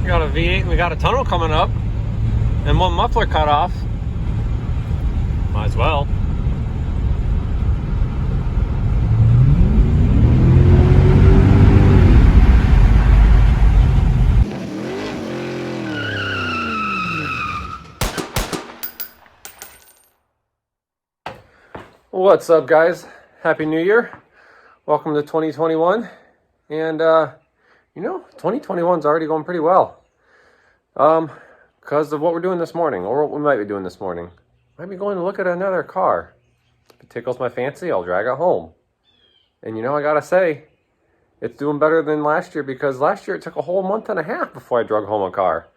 We got a V8, we got a tunnel coming up, and one muffler cut off. Might as well. What's up, guys? Happy New Year. Welcome to 2021. And, 2021's already going pretty well. Because of what we're doing this morning, or what we might be doing this morning. Might be going to look at another car. If it tickles my fancy, I'll drag it home. And I gotta say, it's doing better than last year, because last year it took a whole month and a half before I drug home a car.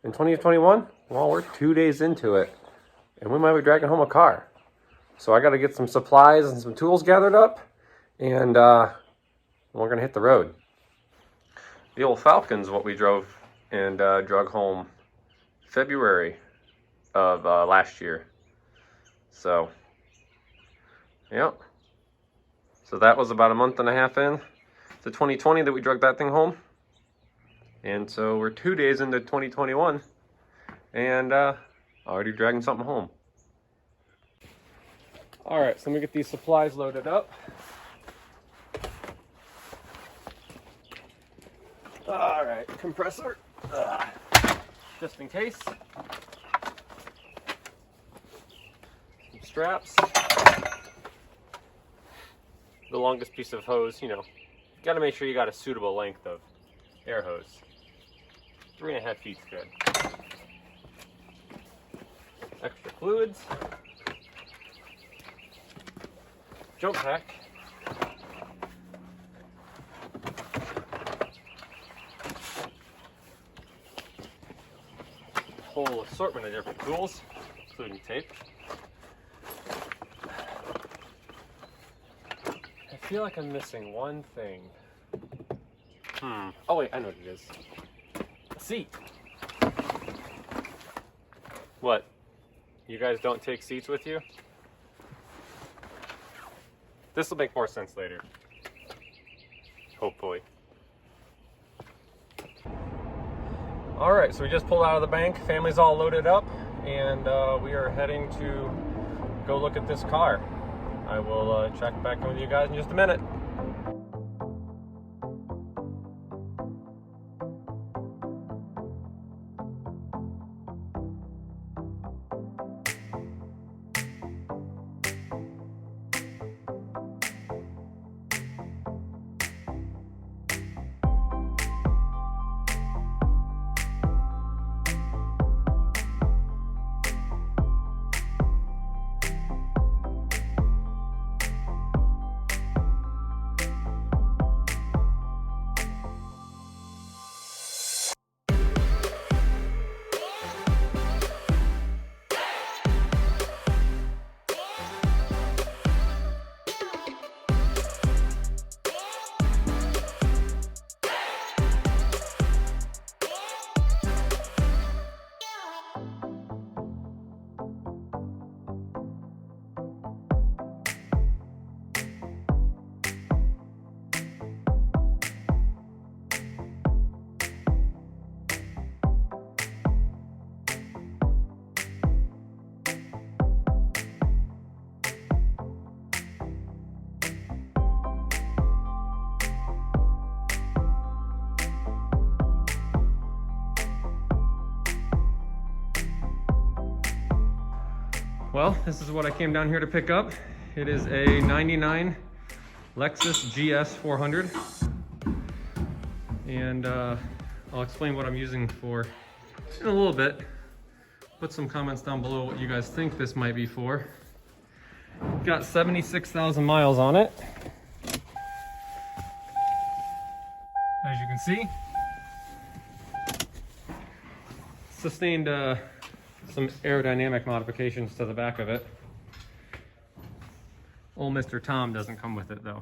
In 2021, well, we're 2 days into it, and we might be dragging home a car. So I got to get some supplies and some tools gathered up, and we're going to hit the road. The old Falcon's what we drove and drug home February of last year. So, yep. So that was about a month and a half in to 2020 that we drug that thing home. And so we're 2 days into 2021 and already dragging something home. All right, so let me get these supplies loaded up. All right, compressor, just in case. Some straps. The longest piece of hose, you got to make sure you got a suitable length of air hose. 3.5 feet's good. Extra fluids. Jump pack. Whole assortment of different tools, including tape. I feel like I'm missing one thing. Oh wait, I know what it is. A seat. What? You guys don't take seats with you? This will make more sense later. Hopefully. All right, so we just pulled out of the bank. Family's all loaded up, and we are heading to go look at this car. I will check back in with you guys in just a minute. Well, this is what I came down here to pick up. It is a 99 Lexus GS 400. And I'll explain what I'm using for in a little bit. Put some comments down below what you guys think this might be for. Got 76,000 miles on it. As you can see. Sustained some aerodynamic modifications to the back of it. Old Mr. Tom doesn't come with it though.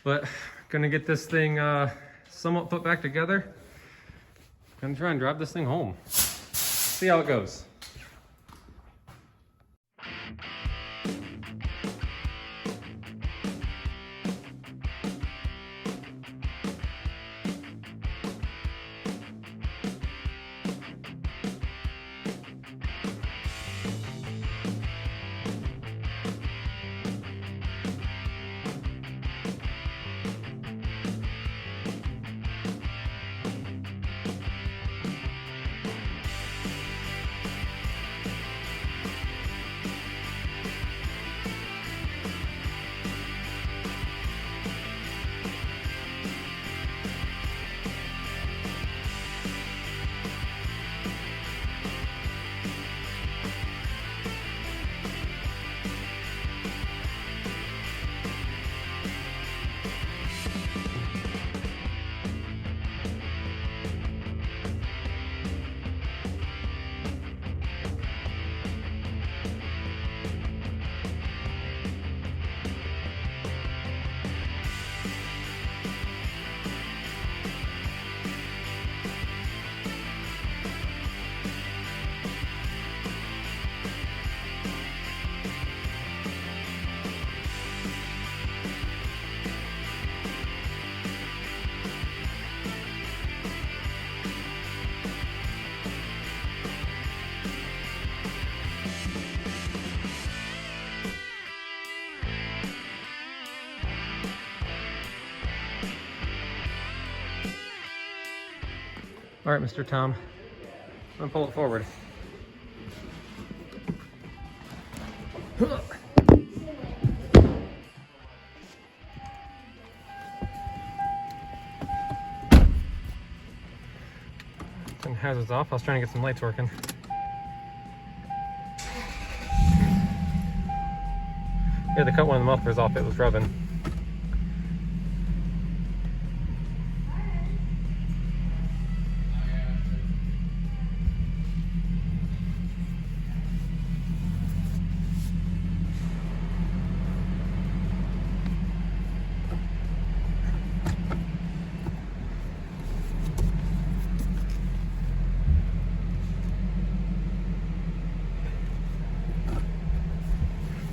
But gonna get this thing somewhat put back together. Gonna try and drive this thing home. See how it goes. All right, Mr. Tom. I'm gonna pull it forward. Turn the hazards off. I was trying to get some lights working. Yeah, they cut one of the mufflers off. It was rubbing.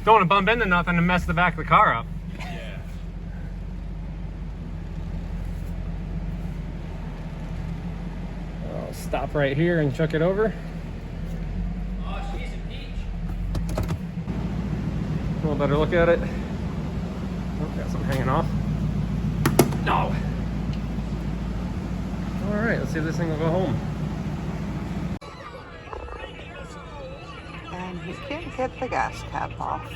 Don't want to bump into nothing and mess the back of the car up. Yeah. I'll stop right here and chuck it over. Oh, she's a peach. A little better look at it. Oh, got something hanging off. No. All right, let's see if this thing will go home. And he can't get the gas cap off.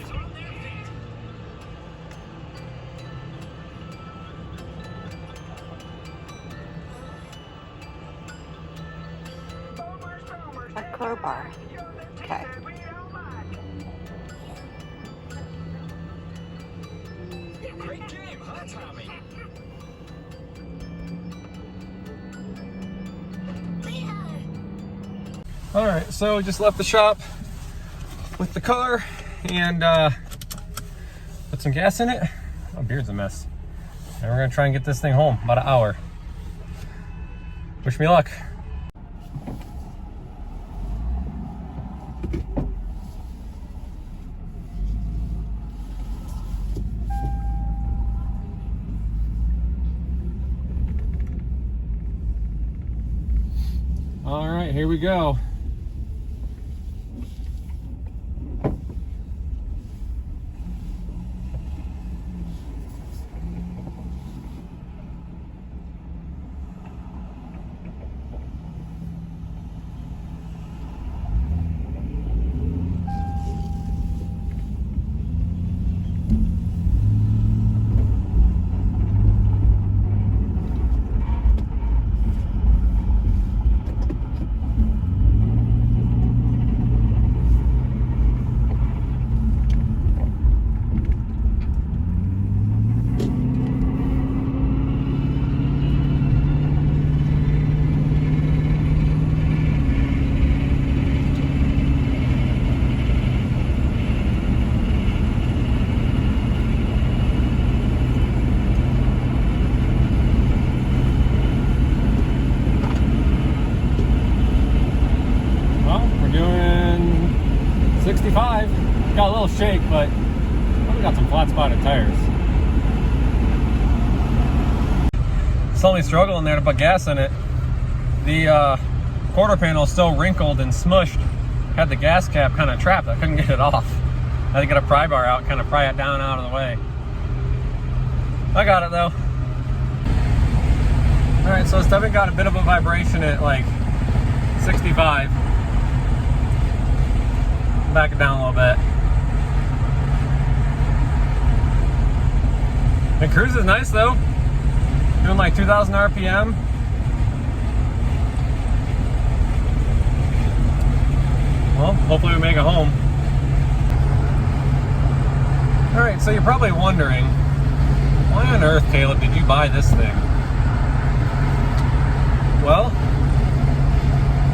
A crowbar. Okay. Great game, huh, Tommy? All right, so we just left the shop with the car and put some gas in it. Oh, beard's a mess. And we're gonna try and get this thing home, about an hour. Wish me luck. All right, here we go. Doing 65. Got a little shake, but we got some flat spotted tires. It's only struggling there to put gas in it. The quarter panel is still wrinkled and smushed. Had the gas cap kind of trapped. I couldn't get it off. I had to get a pry bar out, kind of pry it down out of the way. I got it though. All right, so it's definitely got a bit of a vibration at like 65. Back it down a little bit. The cruise is nice though. Doing like 2,000 RPM. Well, hopefully we make it home. All right, so you're probably wondering, why on earth, Caleb, did you buy this thing? Well,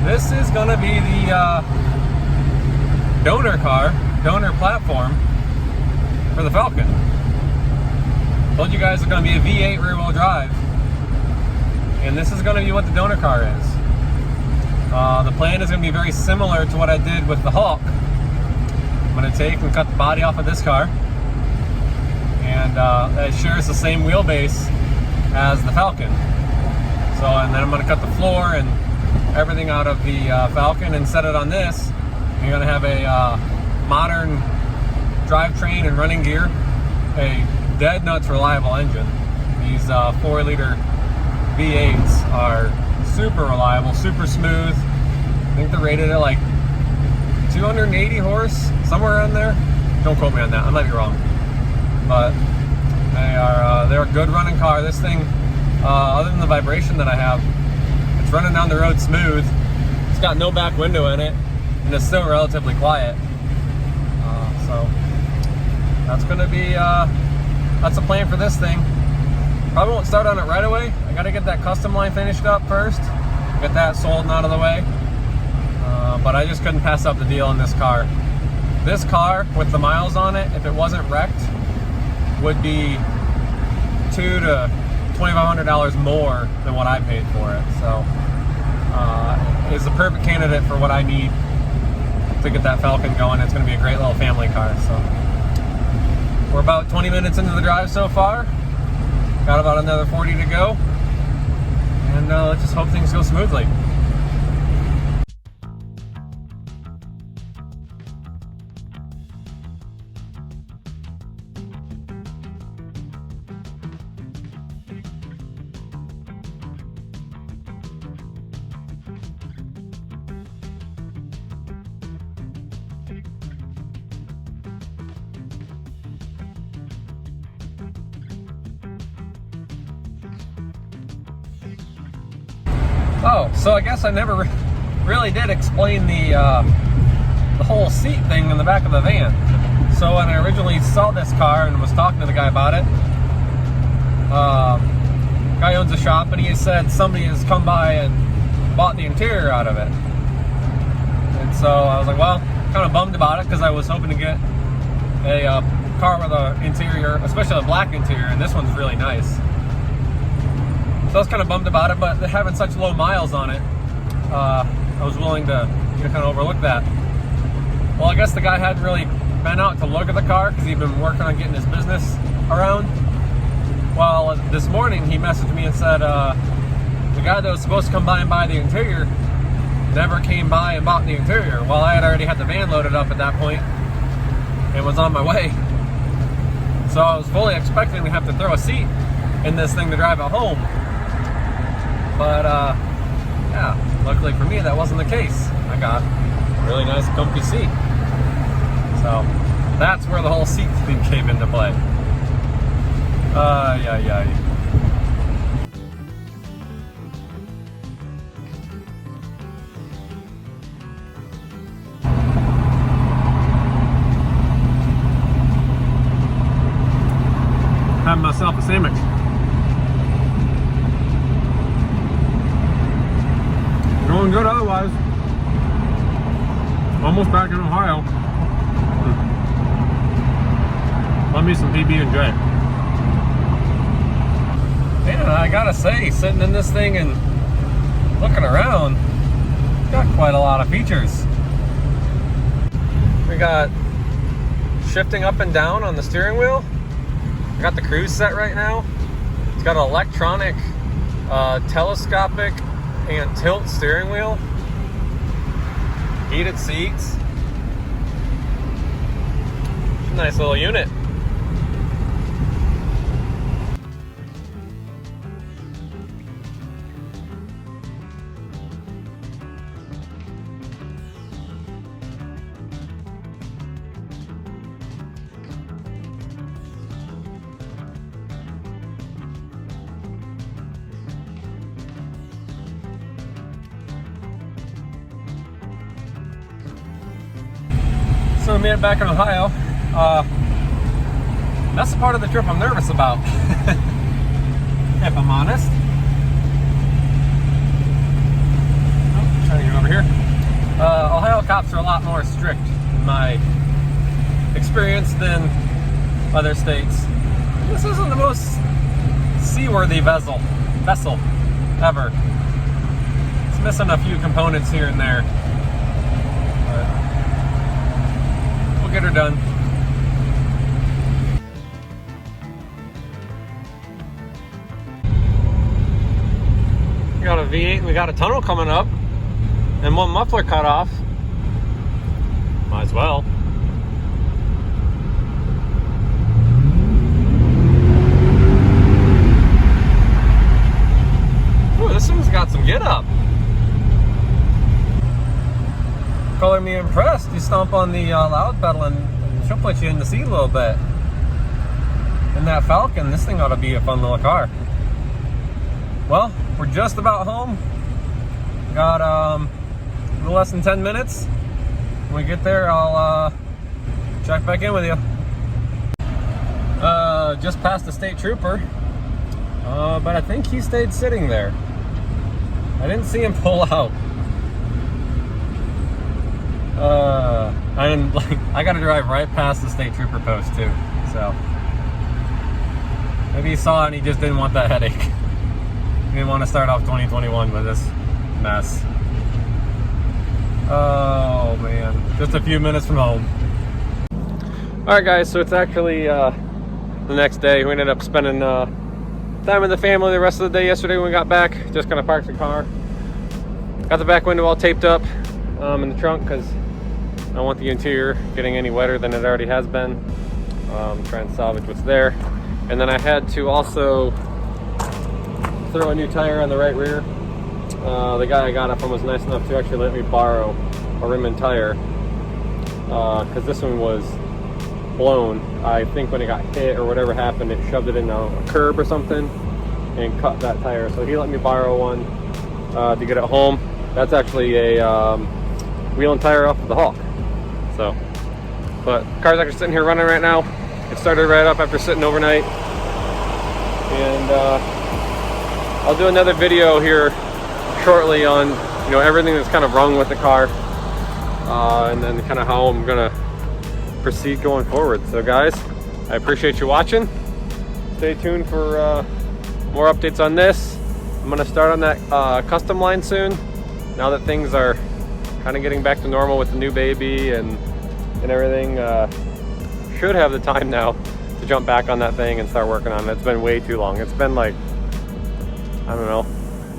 this is gonna be the donor platform for the Falcon. Told you guys it's going to be a V8 rear-wheel drive, and this is going to be what the donor car is. The plan is going to be very similar to what I did with the Hawk. I'm going to take and cut the body off of this car, and it shares the same wheelbase as the Falcon. So, and then I'm going to cut the floor and everything out of the Falcon and set it on this. You're going to have a modern drivetrain and running gear, a dead nuts reliable engine. These 4-liter V8s are super reliable, super smooth. I think they're rated at like 280 horse, somewhere around there. Don't quote me on that, I might be wrong. But they're a good running car. This thing, other than the vibration that I have, it's running down the road smooth. It's got no back window in it, and it's still relatively quiet. So that's gonna be that's the plan for this thing. Probably won't start on it right away. I gotta get that custom line finished up first, get that sold and out of the way. But I just couldn't pass up the deal in this car. This car with the miles on it, if it wasn't wrecked, would be $200 to $2,500 more than what I paid for it. So it's the perfect candidate for what I need to get that Falcon going. It's going to be a great little family car. So we're about 20 minutes into the drive so far. Got about another 40 to go, and let's just hope things go smoothly. Oh, so I guess I never really did explain the whole seat thing in the back of the van. So when I originally saw this car and was talking to the guy about it, guy owns a shop, and he said somebody has come by and bought the interior out of it. And so I was like, well, kind of bummed about it, because I was hoping to get a car with an interior, especially a black interior, and this one's really nice. So I was kind of bummed about it, but having such low miles on it, I was willing to kind of overlook that. Well, I guess the guy hadn't really been out to look at the car because he'd been working on getting his business around. Well, this morning he messaged me and said the guy that was supposed to come by and buy the interior never came by and bought the interior. Well, I had already had the van loaded up at that point and was on my way. So I was fully expecting to have to throw a seat in this thing to drive it home. But yeah, luckily for me that wasn't the case. I got a really nice comfy seat. So that's where the whole seat thing came into play. Yeah. Having myself a sandwich. Going good otherwise. Almost back in Ohio. Love me some PB&J. Man, I gotta say, sitting in this thing and looking around, it's got quite a lot of features. We got shifting up and down on the steering wheel. I got the cruise set right now. It's got an electronic, telescopic, and tilt steering wheel. Heated seats. Nice little unit. So we made it back in Ohio. That's the part of the trip I'm nervous about, if I'm honest. Oh, trying to get over here. Ohio cops are a lot more strict in my experience than other states. This isn't the most seaworthy vessel ever. It's missing a few components here and there. We'll get her done. We got a V8 and we got a tunnel coming up and one muffler cut off. Might as well. Ooh, this thing's got got some get up. Color me impressed. You stomp on the loud pedal and she'll put you in the seat a little bit. In that Falcon, this thing ought to be a fun little car. Well, we're just about home. Got a little less than 10 minutes. When we get there, I'll check back in with you. Just passed the state trooper, but I think he stayed sitting there. I didn't see him pull out. I got to drive right past the state trooper post too, so maybe he saw it and he just didn't want that headache. He didn't want to start off 2021 with this mess. Oh man, just a few minutes from home. All right, guys, so it's actually the next day. We ended up spending time with the family the rest of the day yesterday when we got back. Just kind of parked the car. Got the back window all taped up in the trunk because I don't want the interior getting any wetter than it already has been. Trying to salvage what's there. And then I had to also throw a new tire on the right rear. The guy I got it from was nice enough to actually let me borrow a rim and tire because this one was blown. I think when it got hit or whatever happened, it shoved it in a curb or something and cut that tire. So he let me borrow one to get it home. That's actually a wheel and tire off of the Hawk. So, but car's actually sitting here running right now. It started right up after sitting overnight, and I'll do another video here shortly on everything that's kind of wrong with the car, and then kind of how I'm gonna proceed going forward. So guys, I appreciate you watching. Stay tuned for more updates on this. I'm gonna start on that custom line soon, now that things are kind of getting back to normal with the new baby and everything. Should have the time now to jump back on that thing and start working on it. It's been way too long. It's been like, I don't know,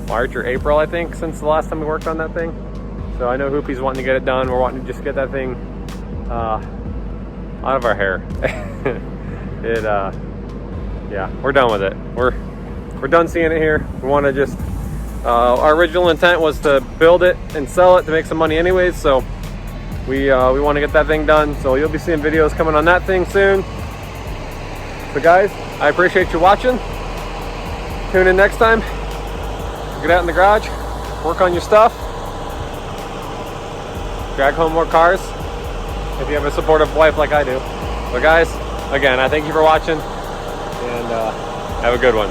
March or April, I think, since the last time we worked on that thing. So I know Hoopy's wanting to get it done. We're wanting to just get that thing out of our hair. Yeah, we're done with it. We're done seeing it here. We want to just, our original intent was to build it and sell it to make some money anyways. So we want to get that thing done. So you'll be seeing videos coming on that thing soon. So guys, I appreciate you watching. Tune in next time. Get out in the garage, work on your stuff, drag home more cars if you have a supportive wife like I do. But guys, again, I thank you for watching, and have a good one.